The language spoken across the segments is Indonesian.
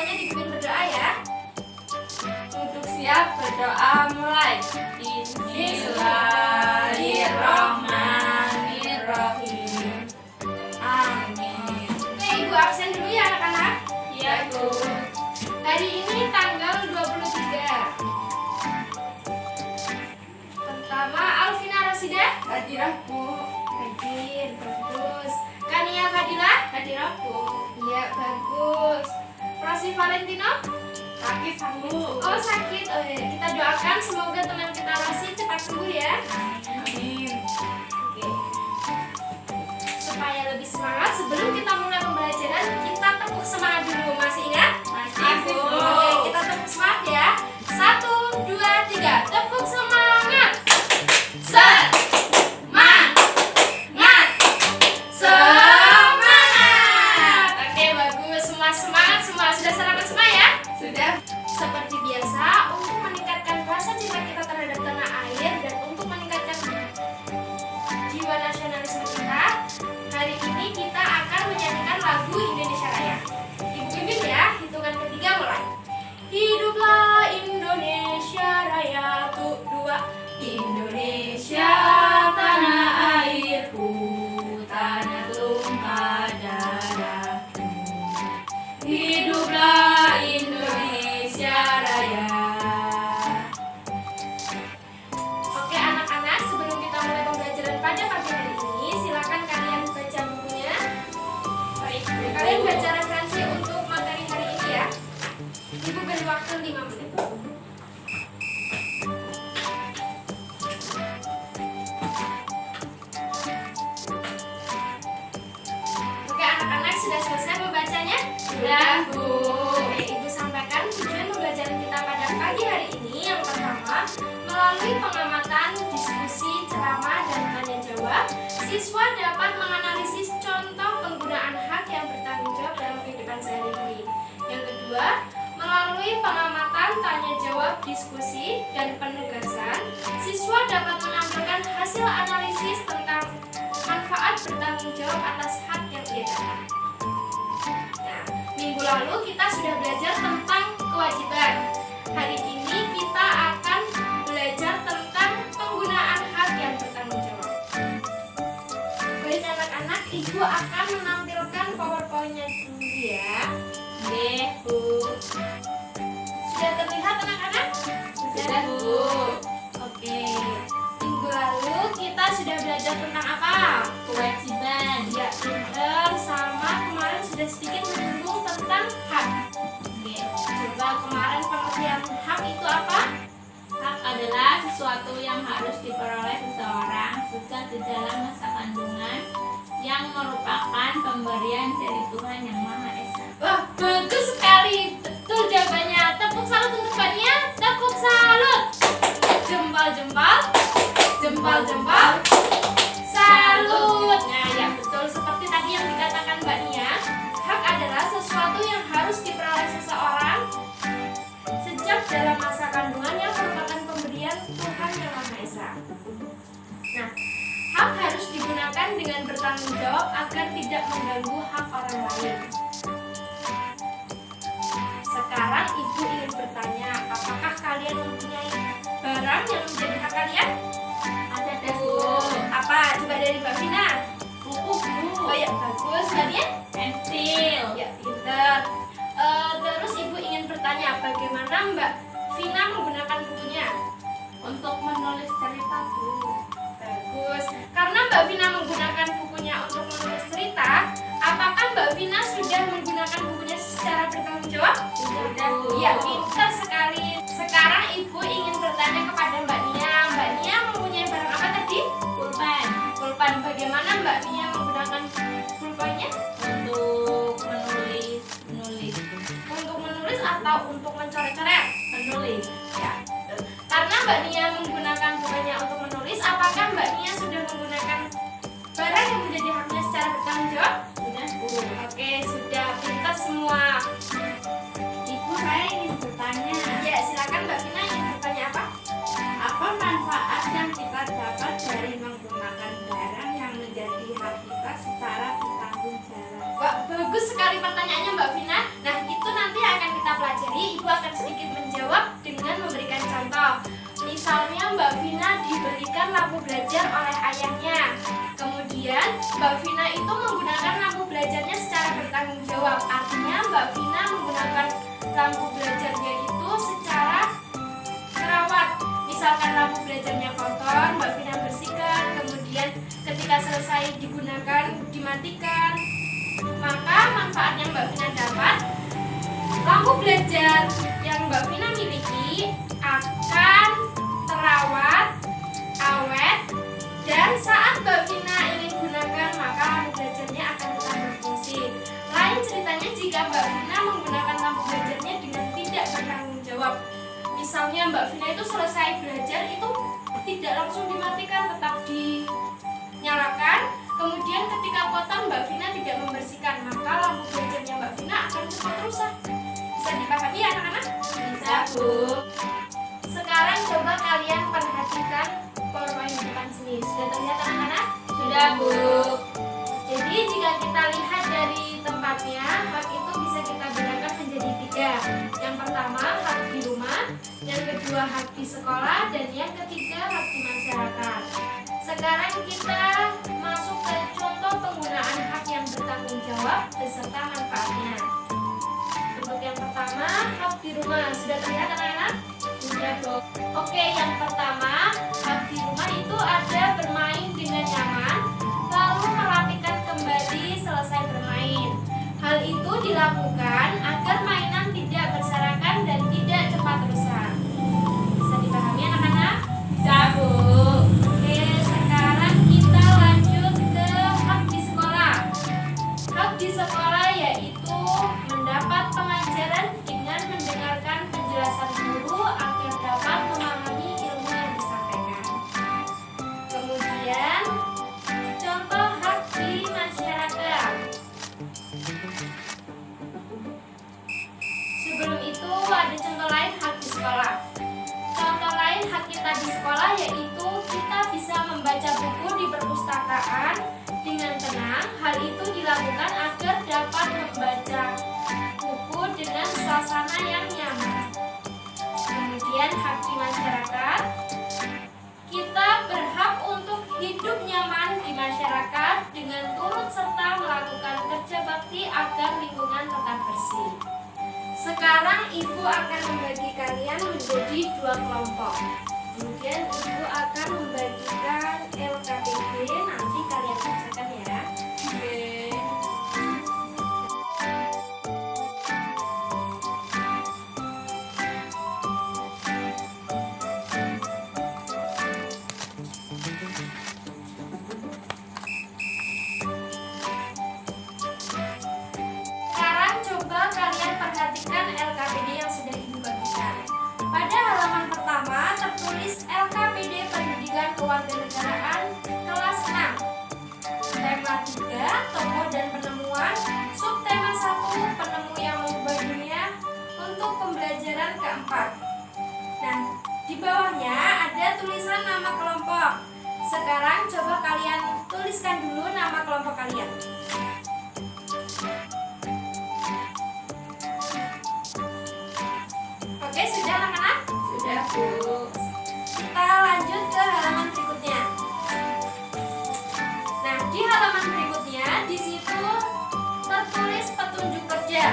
semuanya dipimpin berdoa ya. Untuk siap berdoa mulai. Bismillahirrahmanirrahim. Amin. Oke, Ibu absen dulu ya anak-anak. Iya, Bu. Hari ini tanggal 23. Pertama, Alvina Rasidah. Hadirah, Bu. Hadir, bagus. Kania Fadilah. Hadirah, Bu. Iya, bagus. Rosi Valentino. Sakit, Bu. Oh, sakit. Oh ya, kita doakan semoga teman kita Rosi cepat sembuh ya. Amin. Oke. Supaya lebih semangat sebelum kita mulai pembelajaran, kita tepuk semangat dulu. Masih ingat? Masih, Bu. Oke, kita tepuk semangat ya. 1, 2, 3. Tepuk semangat. Semangat. Semangat. Oke, bagus. Semua semangat semua. Sudah sarapan semua ya? Sudah. Seperti biasa, untuk meningkatkan rasa cinta kita terhadap tanah air dan untuk meningkatkan jiwa nasionalisme kita, hari ini kita akan menyanyikan lagu Indonesia Raya. Ibu pimpin ya, hitungan ketiga mulai. Hiduplah Indonesia Raya, tuh 2. Indonesia tanah airku, tanah tumpah darahku. Hiduplah Indonesia Raya. Oke anak-anak, sebelum kita mulai pembelajaran pada pagi hari ini, silakan kalian baca bukunya. Baik, kalian baca referensi untuk materi hari ini ya. Ibu beri waktu 5 menit. Oke anak-anak, sudah selesai membacanya? Sudah, Bu. Oke, Ibu sampaikan tujuan pembelajaran kita pada pagi hari ini. Yang pertama, melalui pengamatan, diskusi, ceramah, dan tanya jawab, siswa dapat menganalisis contoh penggunaan hak yang bertanggung jawab dalam kehidupan sehari-hari. Yang kedua, melalui pengamatan, tanya jawab, diskusi, dan penugasan, siswa dapat menampilkan hasil analisis tentang manfaat bertanggung jawab atas hak yang ia dapat. Nah, minggu lalu kita sudah belajar tentang kewajiban. Hari ini kita akan belajar tentang penggunaan hak yang bertanggung jawab. Baik anak-anak, Ibu akan menampilkan PowerPoint-nya dulu ya. Oke, Bu. Sudah terlihat anak-anak? Sudah, Bu. Oke. Minggu lalu kita sudah belajar tentang apa? Kewajiban. Ya, pinter. Sama kemarin sudah sedikit menyinggung tentang hak. Oke. Coba kemarin pengertian hak itu apa? Hak adalah sesuatu yang harus diperoleh seseorang sejak di dalam masa kandungan yang merupakan pemberian dari Tuhan Yang Maha Esa. Wah, bagus sekali. Betul jawabannya. Tepuk salut untuk Mbak Nia. Tepuk salut. Jempol-jempol. Jempol-jempol. Salut. Nah, ya betul seperti tadi yang dikatakan Mbak Nia. Hak adalah sesuatu yang harus diperoleh seseorang sejak dalam masa kandungan yang merupakan pemberian Tuhan Yang Maha Esa. Nah, hak harus digunakan dengan bertanggung jawab agar tidak mengganggu hak orang lain. Sekarang Ibu ingin bertanya, apakah kalian mempunyai barang yang menjadi hak kalian? Ada deh, Bu. Apa? Coba dari Mbak Vina. Buku, Bu. Oh ya, bagus. Mbak Nia? Pensil. Ya, pinter. Terus Ibu ingin bertanya, bagaimana Mbak Vina menggunakan bukunya? Untuk menulis cerita, Bu. Bagus. Karena Mbak Vina menggunakan bukunya untuk menulis cerita, apakah Mbak Vina sudah menggunakan bukunya secara bertanggung jawab? Sudah, Bu. Ya, pintar sekali. Sekarang Ibu ingin bertanya kepada Mbak Nia. Mbak Nia mempunyai barang apa tadi? Pulpen. Pulpen. Bagaimana Mbak Nia menggunakan pulpennya? Untuk menulis. Untuk menulis atau untuk mencoret-coret? Menulis. Ya. Karena Mbak Nia menggunakan bukunya untuk menulis, apakah Mbak Nia sudah menggunakan barang yang menjadi haknya secara bertanggung jawab? Sudah, Bu. Oke, sudah pintar semua. Ibu, saya ingin bertanya. Ya, silakan Mbak Vina ingin bertanya apa? Apa manfaat yang kita dapat dari menggunakan barang yang menjadi hak kita secara bertanggung jawab? Wah, bagus sekali pertanyaannya Mbak Vina. Nah, itu nanti akan kita pelajari, Ibu akan sedikit menjawab dengan memberikan contoh. Misalnya Mbak Vina dibelikan lampu belajar oleh ayahnya. Kemudian Mbak Vina itu menggunakan lampu belajarnya secara bertanggung jawab. Artinya Mbak Vina menggunakan lampu belajarnya itu secara terawat. Misalkan lampu belajarnya kotor, Mbak Vina bersihkan. Kemudian ketika selesai digunakan, dimatikan. Maka manfaat yang Mbak Vina dapat, lampu belajar yang Mbak Vina miliki akan terawat, awet, dan saat Mbak Vina ingin gunakan maka lampu belajarnya akan tetap berfungsi. Lain ceritanya jika Mbak Vina menggunakan lampu belajarnya dengan tidak bertanggung jawab. Misalnya Mbak Vina itu selesai belajar itu tidak langsung dimatikan, tetap dinyalakan. Kemudian ketika kotor Mbak Vina tidak membersihkan, maka lampu belajarnya Mbak Vina akan cepat rusak. Bisa dipahami ya anak-anak? Bisa, Bu. Sekarang coba kalian perhatikan powerpoint di depan sini. Sudah terlihat anak-anak? Sudah, Bu. Jadi jika kita lihat dari tempatnya, hak itu bisa kita bedakan menjadi 3. Yang pertama hak di rumah, yang kedua hak di sekolah, dan yang ketiga hak di masyarakat. Sekarang kita masuk ke contoh penggunaan hak yang bertanggung jawab beserta manfaatnya. Untuk yang pertama, hak di rumah. Sudah terlihat anak-anak? Sudah, Bu. Oke, yang pertama, hak di rumah itu ada bermain dengan nyaman, lalu merapikan kembali selesai bermain. Hal itu dilakukan agar mainan tidak berserakan dan tidak cepat rusak. Bisa dipahami anak-anak? Bisa, Bu. Oke, sekarang kita lanjut ke hak di sekolah. Hak di sekolah yaitu mendapat pengajaran dengan mendengarkan penjelasan guru agar dapat memahami ilmu yang disampaikan. Kemudian, contoh hak di masyarakat. Sebelum itu ada contoh lain hak di sekolah. Contoh lain hak kita di sekolah yaitu kita bisa membaca buku di perpustakaan dengan tenang. Hal itu dilakukan agar dapat membaca buku dengan suasana yang nyaman. Kemudian hak di masyarakat, kita berhak untuk hidup nyaman di masyarakat dengan turut serta melakukan kerja bakti agar lingkungan tetap bersih. Sekarang Ibu akan membagi kalian menjadi 2 kelompok. Kemudian Ibu akan membagikan LKPD, nanti kalian bacakan ya. Oke. Sekarang coba kalian perhatikan LKPD yang sudah Ibu bagikan. Pada halaman pertama tertulis LKPD Pendidikan Kewarganegaraan kelas 6. Tema 3, tokoh dan penemuan. Subtema 1, penemu yang mengubah dunia untuk pembelajaran keempat. Nah, di bawahnya ada tulisan nama kelompok. Sekarang coba kalian tuliskan dulu nama kelompok kalian. Oke, sudah anak-anak? Sudah, Bu. Kita lanjut ke halaman berikutnya. Nah, di halaman berikutnya di situ tertulis petunjuk kerja.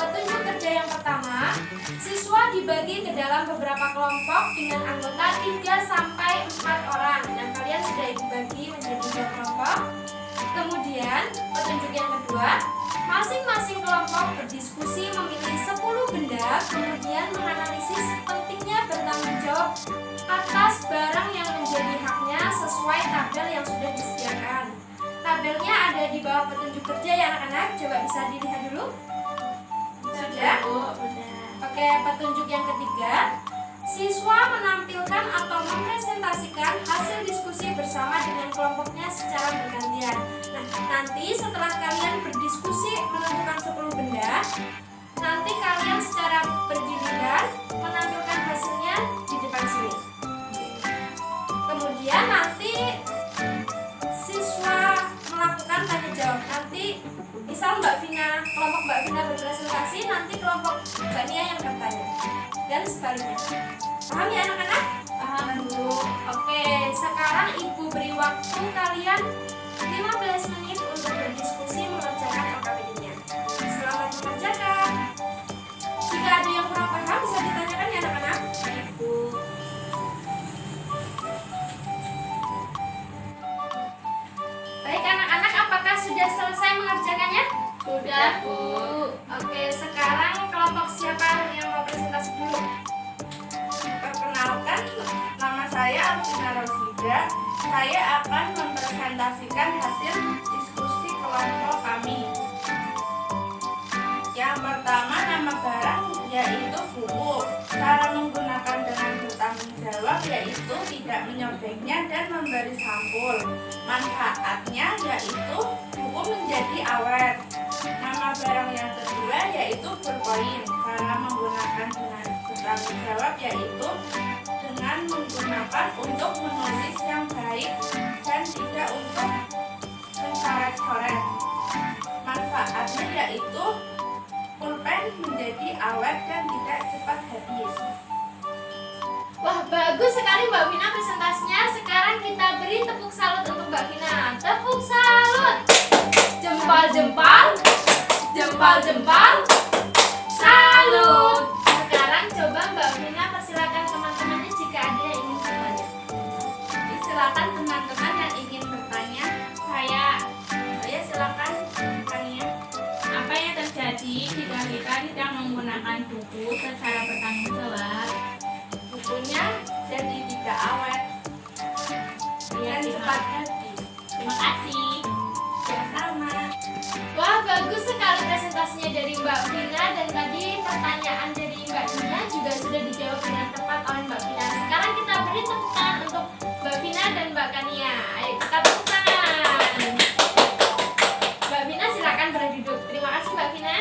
Petunjuk kerja yang pertama, siswa dibagi ke dalam beberapa kelompok dengan anggota 3 sampai 4 orang. Nah, kalian sudah dibagi menjadi 2 kelompok. Kemudian, petunjuk yang kedua, masing-masing kelompok berdiskusi memilih 10 benda, kemudian menganalisis pentingnya bertanggung jawab atas barang yang menjadi haknya sesuai tabel yang sudah disediakan. Tabelnya ada di bawah petunjuk kerja ya anak-anak, coba bisa dilihat dulu. Sudah? Bu, udah. Oke, petunjuk yang ketiga, siswa menampilkan atau mempresentasikan hasil diskusi bersama dengan kelompoknya secara bergantian. Nah, nanti setelah kalian berdiskusi menentukan 10 benda, nanti kalian secara bergiliran menampilkan hasilnya di depan sini. Kemudian nanti siswa melakukan tanya jawab. Nanti nanti misal kelompok Mbak Vina berpresentasi, nanti kelompok Mbak Nia yang bertanya dan sebaliknya. Paham ya anak-anak? Paham Bu. Oke, sekarang Ibu beri waktu kalian 15 menit untuk berdiskusi mengerjakan LKPD-nya. Selamat mengerjakan. Jika ada yang kurang paham bisa ditanyakan ya anak-anak. Ibu. Baik anak-anak, apakah sudah selesai mengerjakannya? Sudah Bu. Oke, sekarang kelompok siapa yang mau presentasi dulu? Perkenalkan, nama saya Alvina Rosida. Saya akan mempresentasikan hasil diskusi kelompok kami. Yang pertama, nama barang yaitu buku. Cara menggunakan dengan bertanggung jawab yaitu tidak menyobeknya dan memberi sampul. Manfaatnya yaitu buku menjadi awet. Nama barang yang kedua yaitu berkoin. Cara menggunakan dengan bertanggung jawab yaitu dengan menggunakan untuk menulis yang baik dan tidak untuk mencoret-coret. Manfaatnya yaitu pulpen menjadi awet dan tidak cepat habis. Wah, bagus sekali Mbak Vina presentasinya. Sekarang kita beri tepuk salut untuk Mbak Vina. Tepuk salut. Jempal-jempal. Jempal-jempal. Salut. Sekarang coba Mbak Vina persilakan teman-temannya jika ada yang ingin bertanya. Silakan teman-teman yang ingin bertanya. Saya, Silakan bertanya. apa yang terjadi jika kita tidak menggunakan buku secara bertanggung jawab? Bukunya jadi tidak awet dan cepat habis. Terima kasih. Ya sama. Wah, bagus sekali presentasinya dari Mbak Vina, dan tadi pertanyaan dari Mbak Nia juga sudah dijawab dengan tepat oleh Mbak Vina. Sekarang kita beri tepuk tangan untuk Mbak Vina dan Mbak Kania. Ayo kita tepuk tangan. Mbak Vina silakan berduduk. Terima kasih Mbak Vina.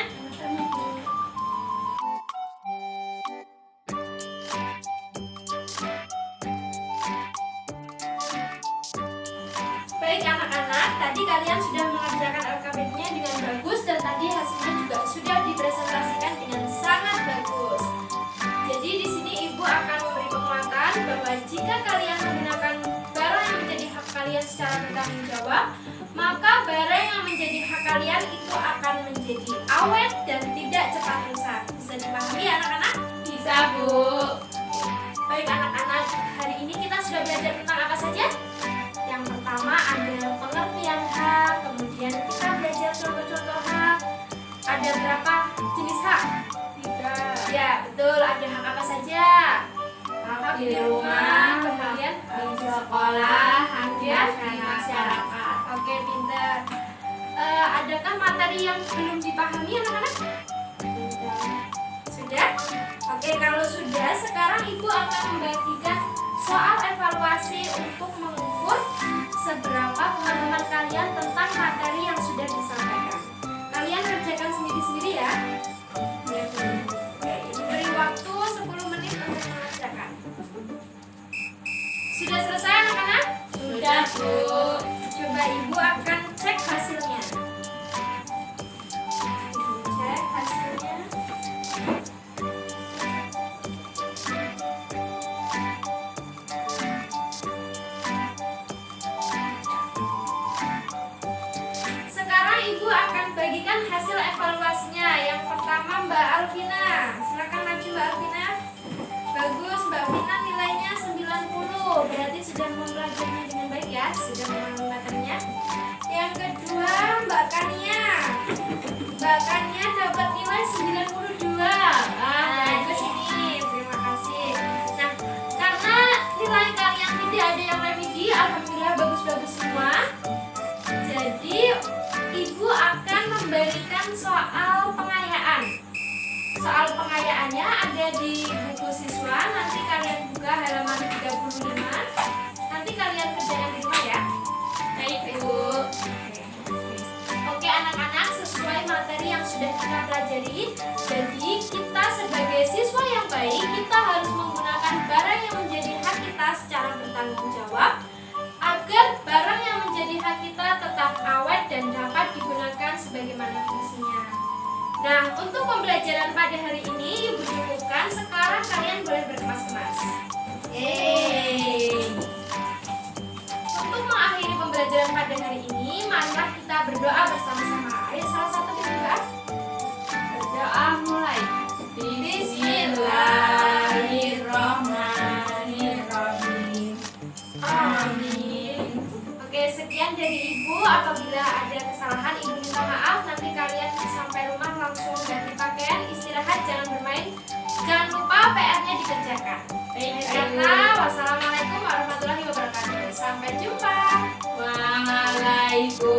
Baik anak-anak, tadi kalian sudah mengerjakan LKPD-nya dengan bagus dan tadi hasilnya juga sudah dipresentasikan dengan sangat bagus. Jadi di sini Ibu akan memberi penguatan bahwa jika kalian menggunakan barang yang menjadi hak kalian secara bertanggung jawab, maka barang yang menjadi hak kalian itu akan menjadi awet dan tidak cepat rusak. Bisa dipahami ya anak-anak? Bisa Bu. Baik anak-anak, hari ini kita sudah belajar tentang apa saja? Yang pertama ada pengertian hak, kemudian kita belajar contoh-contoh hak. Ada berapa jenis hak? 3. Ya, betul. Ada hak apa saja? Hak di rumah, kemudian Di sekolah, hak di kemudian di masyarakat. masyarakat. Oke, pintar. Adakah materi yang belum dipahami anak-anak? Sudah? Oke, kalau sudah, sekarang Ibu akan membagikan soal evaluasi untuk mengukur seberapa pemahaman kalian tentang materi yang sudah disampaikan. Kalian kerjakan sendiri-sendiri ya. Oke, Ibu beri waktu 10 menit untuk mengerjakan. Sudah selesai anak-anak? Sudah Bu. Coba Ibu akan cek hasilnya. Ibu cek hasilnya. Sekarang Ibu akan bagikan hasil evaluasinya. Yang pertama Mbak Alvina. Silakan maju Mbak Alvina. Bagus, Mbak Vina nilainya 90. Berarti sudah mempelajarinya dengan baik ya, sudah memahami materinya. Yang kedua Mbak Kania. Mbak Kania dapat nilai 92. Bagus ini. Terima kasih. Nah, karena nilai kalian tidak ada yang remedi, alhamdulillah bagus-bagus semua. Jadi Ibu akan memberikan soal pengayaan. Soal pengayaannya ada di buku siswa. Nanti kalian buka halaman 35. Nanti kalian kerjakan di rumah ya. Baik Bu. Oke anak-anak, sesuai materi yang sudah kita pelajari. Jadi kita sebagai siswa yang baik, kita harus menggunakan barang yang menjadi hak kita secara bertanggung jawab, agar barang yang menjadi hak kita tetap awet dan dapat digunakan bagaimana fungsinya. Nah, untuk pembelajaran pada hari ini Ibu cukupkan. Sekarang kalian boleh berkemas-kemas. Yeay. Untuk mengakhiri pembelajaran pada hari ini, marilah kita berdoa bersama-sama. Ayo, salah satu kita berdoa. Berdoa mulai. Bismillahirrahmanirrahim. Amin. Oke, sekian dari Ibu. Apabila ada kesalahan, Ibu minta maaf. Nanti kalian sampai rumah langsung ganti pakaian, istirahat, jangan bermain. Jangan lupa PR-nya dikerjakan. Wassalamualaikum warahmatullahi wabarakatuh. Sampai jumpa. Waalaikumsalam.